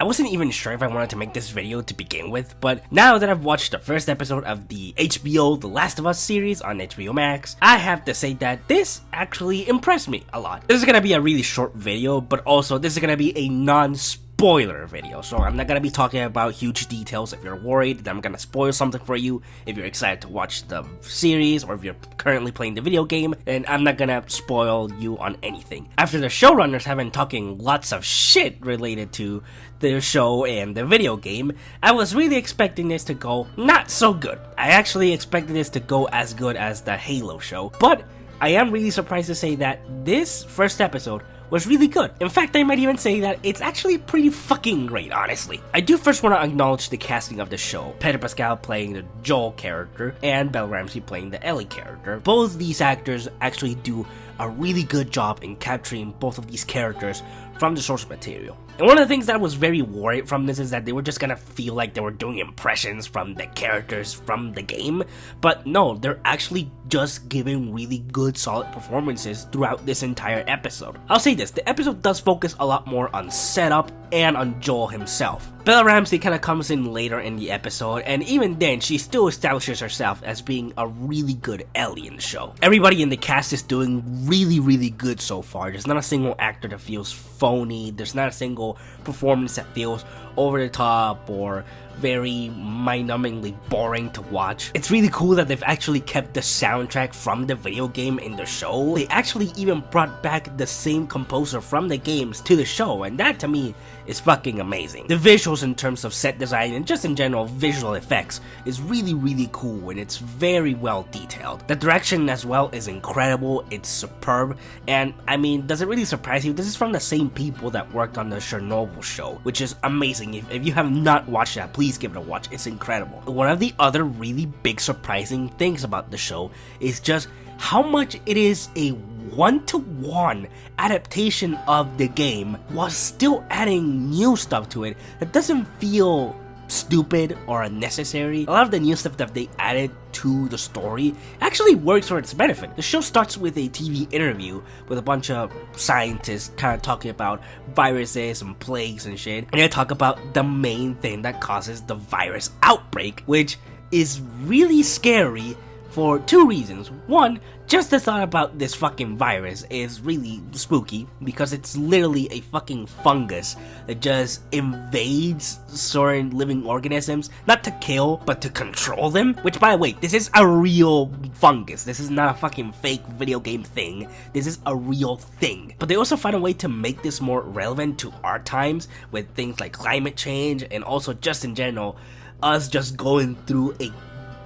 I wasn't even sure if I wanted to make this video to begin with, but now that I've watched the first episode of the HBO The Last of Us series on HBO Max, I have to say that this actually impressed me a lot. This is gonna be a really short video, but also this is gonna be a non-spoiler video, so I'm not gonna be talking about huge details if you're worried that I'm gonna spoil something for you, if you're excited to watch the series, or if you're currently playing the video game, and I'm not gonna spoil you on anything. After the showrunners have been talking lots of shit related to the show and the video game, I was really expecting this to go not so good. I actually expected this to go as good as the Halo show, but I am really surprised to say that this first episode was really good. In fact, I might even say that it's actually pretty fucking great, honestly. I do first want to acknowledge the casting of the show. Pedro Pascal playing the Joel character, and Bella Ramsey playing the Ellie character. Both these actors actually do a really good job in capturing both of these characters from the source material. And one of the things that I was very worried from this is that they were just gonna feel like they were doing impressions from the characters from the game, but no, they're actually just giving really good solid performances throughout this entire episode. I'll say this, the episode does focus a lot more on setup and on Joel himself. Bella Ramsey kind of comes in later in the episode, and even then, she still establishes herself as being a really good Ellie in the show. Everybody in the cast is doing really good so far. There's not a single actor that feels phony, there's not a single performance that feels over the top or very mind-numbingly boring to watch. It's really cool that they've actually kept the soundtrack from the video game in the show. They actually even brought back the same composer from the games to the show, and that to me is fucking amazing. The visuals in terms of set design and just in general visual effects is really cool, and it's very well detailed. The direction as well is incredible, it's superb, and I mean, does it really surprise you? This is from the same people that worked on the Chernobyl show, which is amazing. If you have not watched that, please give it a watch, it's incredible. One of the other really big surprising things about the show is just how much it is a one-to-one adaptation of the game while still adding new stuff to it that doesn't feel stupid or unnecessary. A lot of the new stuff that they added to the story actually works for its benefit. The show starts with a TV interview with a bunch of scientists kind of talking about viruses and plagues and shit, and they talk about the main thing that causes the virus outbreak, which is really scary for two reasons. One, just the thought about this fucking virus is really spooky because it's literally a fucking fungus that just invades certain living organisms, not to kill, but to control them. Which, by the way, this is a real fungus. This is not a fucking fake video game thing. This is a real thing. But they also find a way to make this more relevant to our times with things like climate change and also just in general, us just going through a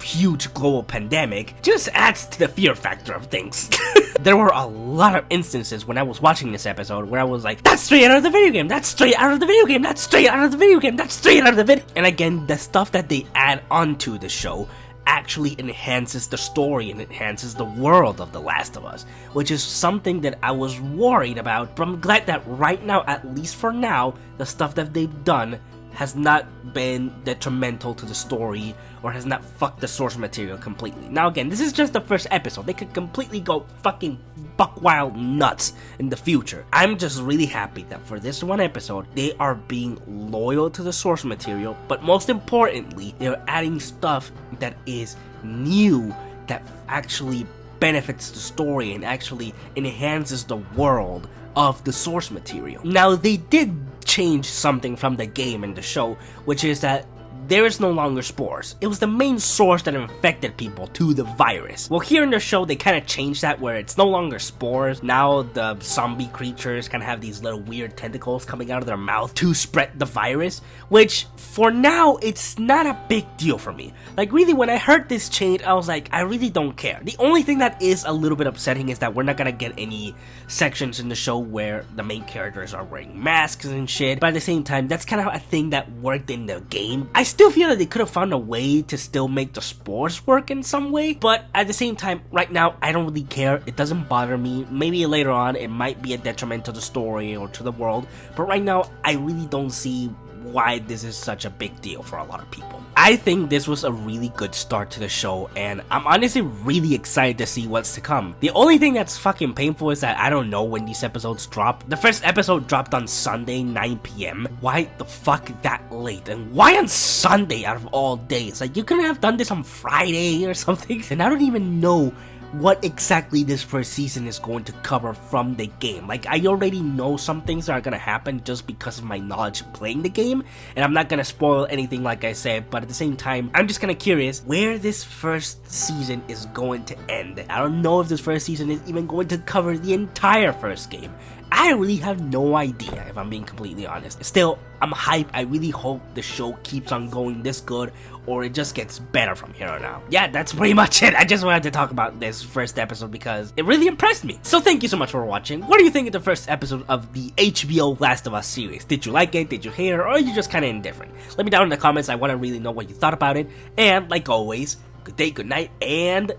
huge global pandemic just adds to the fear factor of things. There were a lot of instances when I was watching this episode where I was like, that's straight out of the video game, that's straight out of the video game, that's straight out of the video game, that's straight out of the video. And again, the stuff that they add onto the show actually enhances the story and enhances the world of The Last of Us, which is something that I was worried about, but I'm glad that right now, at least for now, the stuff that they've done has not been detrimental to the story or has not fucked the source material completely. Now again, this is just the first episode. They could completely go fucking buck wild nuts in the future. I'm just really happy that for this one episode, they are being loyal to the source material, but most importantly, they're adding stuff that is new, that actually benefits the story and actually enhances the world of the source material. Now, they did change something from the game and the show, which is that there is no longer spores. It was the main source that infected people to the virus. Well, here in the show, they kind of changed that where it's no longer spores. Now the zombie creatures kind of have these little weird tentacles coming out of their mouth to spread the virus, which for now, it's not a big deal for me. Like really, when I heard this change, I was like, I really don't care. The only thing that is a little bit upsetting is that we're not gonna get any sections in the show where the main characters are wearing masks and shit, but at the same time, that's kind of a thing that worked in the game. I still feel that they could have found a way to still make the spores work in some way, but at the same time, right now, I don't really care. It doesn't bother me. Maybe later on, it might be a detriment to the story or to the world, but right now, I really don't see why this is such a big deal for a lot of people. I think this was a really good start to the show, and I'm honestly really excited to see what's to come. The only thing that's fucking painful is that I don't know when these episodes drop. The first episode dropped on Sunday, 9 p.m. Why the fuck that late? And why on Sunday out of all days? Like, you couldn't have done this on Friday or something? And I don't even know what exactly this first season is going to cover from the game. Like, I already know some things that are gonna happen just because of my knowledge playing the game, and I'm not gonna spoil anything like I said, but at the same time, I'm just kinda curious where this first season is going to end. I don't know if this first season is even going to cover the entire first game. I really have no idea, if I'm being completely honest. Still, I'm hyped. I really hope the show keeps on going this good, or it just gets better from here on out. Yeah, that's pretty much it. I just wanted to talk about this first episode because it really impressed me. So thank you so much for watching. What do you think of the first episode of the HBO Last of Us series? Did you like it? Did you hate it? Or are you just kinda indifferent? Let me down in the comments. I wanna really know what you thought about it. And like always, good day, good night, and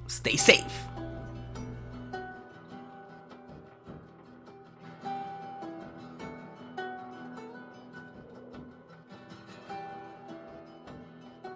stay safe.